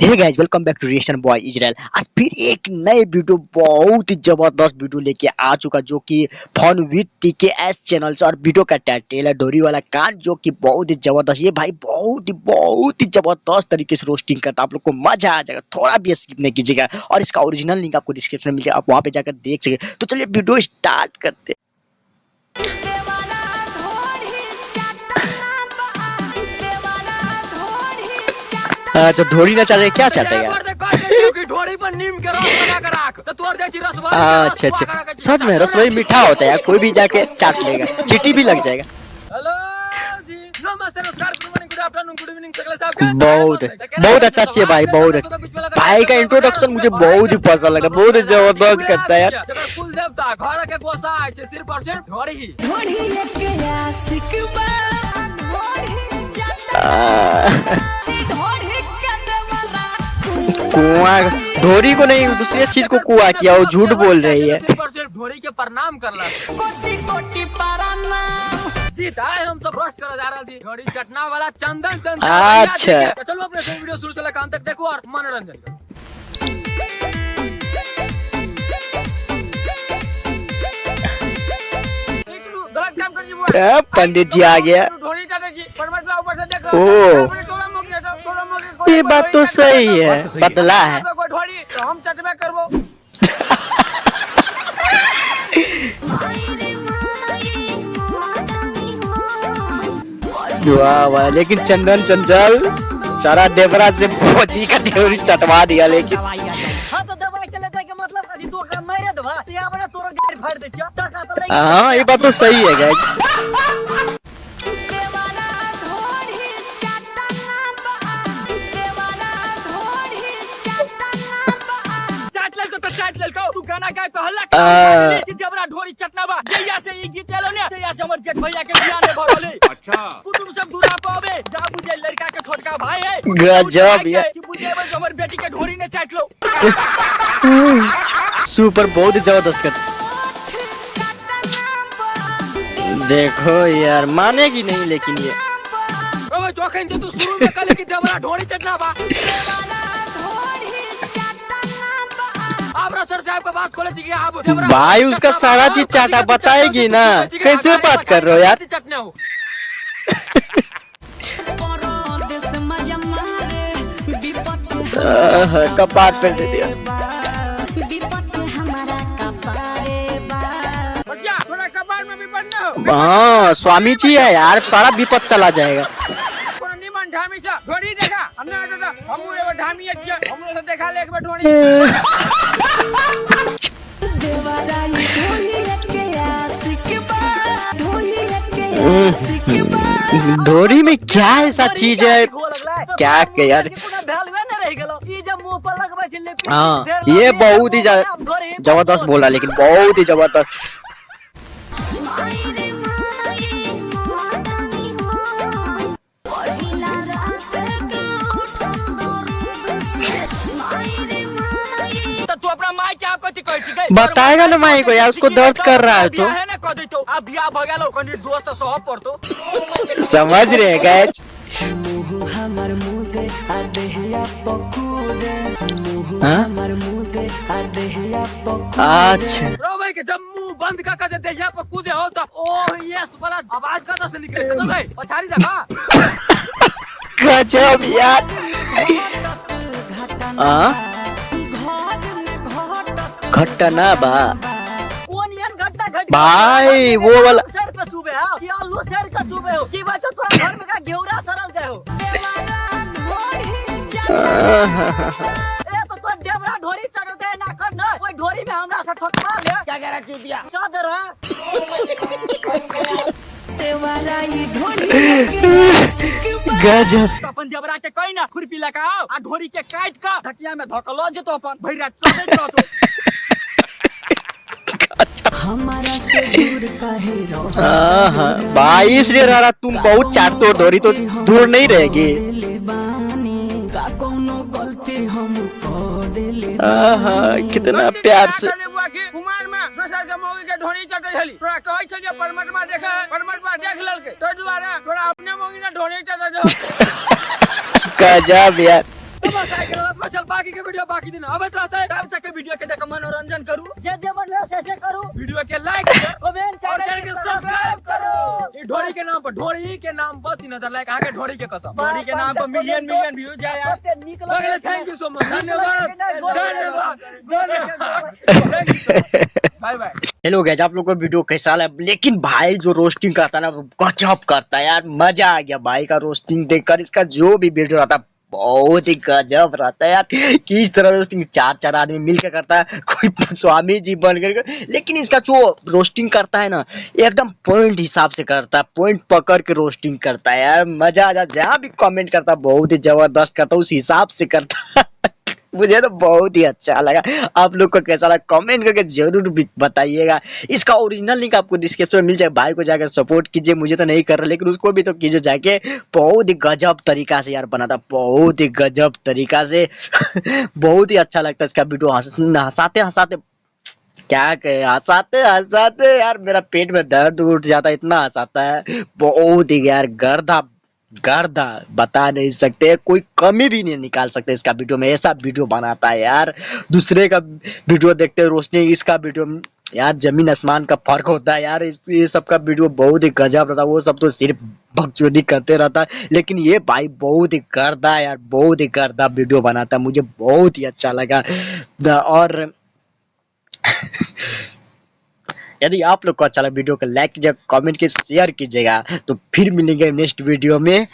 Hey guys, welcome back to reaction boy Israel. आज फिर एक नए वीडियो, बहुत ही जबरदस्त वीडियो लेके आ चुका, जो कि फन विद टीकेएस चैनल से। और वीडियो का टाइटल है डोरी वाला कान, जो कि बहुत ही जबरदस्त। ये भाई बहुत ही जबरदस्त तरीके से रोस्टिंग करता है, आप लोग को मजा आ जाएगा, थोड़ा भी स्किप नहीं कीजिएगा। और इसका ओरिजिनल लिंक आपको डिस्क्रिप्शन में मिलेगा, आप वहां पे जाकर देख सके। तो चलिए वीडियो स्टार्ट करते हैं। अच्छा, ढोरी ना चाहे क्या चाहते हैं? अच्छा अच्छा, सच में रसोई मीठा होता है यार, कोई भी जाके चाट लेगा, चीटी भी लग जाएगा। बहुत बहुत अच्छा चाहिए भाई, बहुत अच्छा। भाई का इंट्रोडक्शन मुझे बहुत ही पसंद लगा, बहुत ही जबरदस्त करता है यार। कुआं ढोरी को नहीं, दूसरी चीज को कुआं किया, वो झूठ बोल रही है। ढोरी के प्रणाम कर ला। जीता है, हम सब रोस्ट करा जा रहा थी ढोरी चटना वाला चंदन। अच्छा चलो अपने वीडियो शुरू से लेकर अंत तक देखो और मनोरंजन करो। पंडित जी आ गया। ओ, ये बात तो सही है, बदला है। हम चटना करबो। वाह वाह, लेकिन चंदन चंचल सारा देवरा से भोजी का ढोरी चटवा दिया। लेकिन हाँ, ये बात तो सही है गाइस। तू गाना गाय पहला जबरा ढोरी चटना बा जइया से ई गीत एलो ने जइया से हमर जेठ भैया के बियाह ने भरोले। अच्छा, कुटुंब सब दूरा पावे जा बुझे लड़का के छोटका भाई है, गजब यार। कि बुझे बस हमर बेटी के ढोरी ने चाट लो। सुपर, बहुत जबरदस्त कर। देखो यार, मानेगी नहीं लेकिन ये। ओए जोखन तू शुरू में कल की जबरा ढोरी चटना बा। सर साहब का बात खोले थी आप भाई, उसका सारा चीज चाटा बताएगी ना, कैसे बात कर रहे हो यार? चटने हो कपाट पर दे दिया। थोड़ा कपाट में भी बनना हो। हाँ, स्वामी जी है यार, सारा विपद चला जाएगा। ढामी सा ढोरी देखा हमने दादा हमू एगो ढामी है, हमने से देखा ले एक बार ढोरी। ढोरी में क्या ऐसा चीज है, क्या यार? हाँ, ये बहुत ही जबरदस्त बोला, लेकिन बहुत ही जबरदस्त। तू अपना माई क्या आपको बताएगा ना माई को यार, उसको दर्द कर रहा है तो दोस्त सह पर तो समझ रहे हैं गाइस। अच्छा, भाई के जब मुंह बंद कर देहिया पर कूदे हो तो ओह यस वाला आवाज कहाँ से निकले तो गए पछाड़ी देखा। गजब यार। घटना बा भाई, वो वाला सर पे चुबे हो कि आलू सर का चुबे हो कि बच्चा तोरा घर में का घेउरा सरल जाए हो। ए तो तोर देवरा ढोरी चढ़ते ना कर ना, कोई ढोरी में हमरा से ठोकवा ले क्या कह रहा चूतिया चादर है। देवरा ये ढोरी गजब। अपन देवरा के कहीं ना खुरपी लगाओ आ ढोरी के काट का ढकिया में धकलो जे तो अपन भैरा चढ़े तो हमारा से दूर काहे रहो। हाँ भाई, इसलिए रहा तुम बहुत चाटते हो ढोरी, तो दूर नहीं रहेगी। कितना प्यार से कुमार में दोसर के मौगी के ढोरी चटे छली, तोरा कहै छ जे परमटमा देखा परमटमा देख ललके तो दुआरे तोरा अपने मौगी ने ढोरी चटे जो। गजब यार। साइकिल चल बाकी के वीडियो बाकी दिन आवत रहता है, तब तक के वीडियो के देख मनोरंजन करू, जे मन ऐसे करू, वीडियो के लाइक कमेंट चैनल के सब्सक्राइब करो। ये ढोरी के नाम पर 3000 लाइक आके ढोरी के कसम, ढोरी के नाम पर मिलियन व्यूज जाए यार। थैंक यू सो मच, धन्यवाद धन्यवाद बाय बाय। हेलो गाइस, आप लोग को वीडियो कैसा लगा? लेकिन भाई जो रोस्टिंग करता है ना, वो गजब करता है यार, मजा आ गया भाई का रोस्टिंग देखकर। इसका जो भी वीडियो रहता है बहुत ही गजब रहता है यार। किस तरह रोस्टिंग 4 आदमी मिलकर करता है, कोई स्वामी जी बन कर, लेकिन इसका जो रोस्टिंग करता है ना, एकदम पॉइंट हिसाब से करता है, पॉइंट पकड़ के रोस्टिंग करता है यार, मजा आ जाता। जहाँ भी कमेंट करता है बहुत ही जबरदस्त करता है, उस हिसाब से करता है। मुझे तो बहुत ही अच्छा लगा। आप लोग को कैसा लगा कमेंट करके जरूर बताइएगा। इसका ओरिजिनल लिंक आपको डिस्क्रिप्शन में मिल जाएगा। भाई को जाकर सपोर्ट कीजिए, मुझे तो नहीं कर रहा लेकिन उसको भी तो कीजिए जाके। बहुत ही गजब तरीका से यार बना था, बहुत ही गजब तरीका से। बहुत ही अच्छा लगता है इसका वीडियो। हंसाते हंसाते क्या कहे, हंसाते हंसाते यार मेरा पेट में दर्द उठ जाता है, इतना हंसाता है। बहुत ही यार गर्दा बता नहीं सकते, कोई कमी भी नहीं निकाल सकते इसका वीडियो में। ऐसा वीडियो बनाता है यार। दूसरे का वीडियो देखते हैं रोशनी, इसका वीडियो यार जमीन आसमान का फर्क होता है यार। ये सब का वीडियो बहुत ही गजब रहता है। वो सब तो सिर्फ बकचोदी करते रहता है, लेकिन ये भाई बहुत ही गर्दा यार, बहुत ही गर्दा वीडियो बनाता है। मुझे बहुत ही अच्छा लगा। और यदि आप लोग को अच्छा लगा वीडियो को लाइक कीजिएगा, कमेंट कीजिए, शेयर कीजिएगा। तो फिर मिलेंगे नेक्स्ट वीडियो में।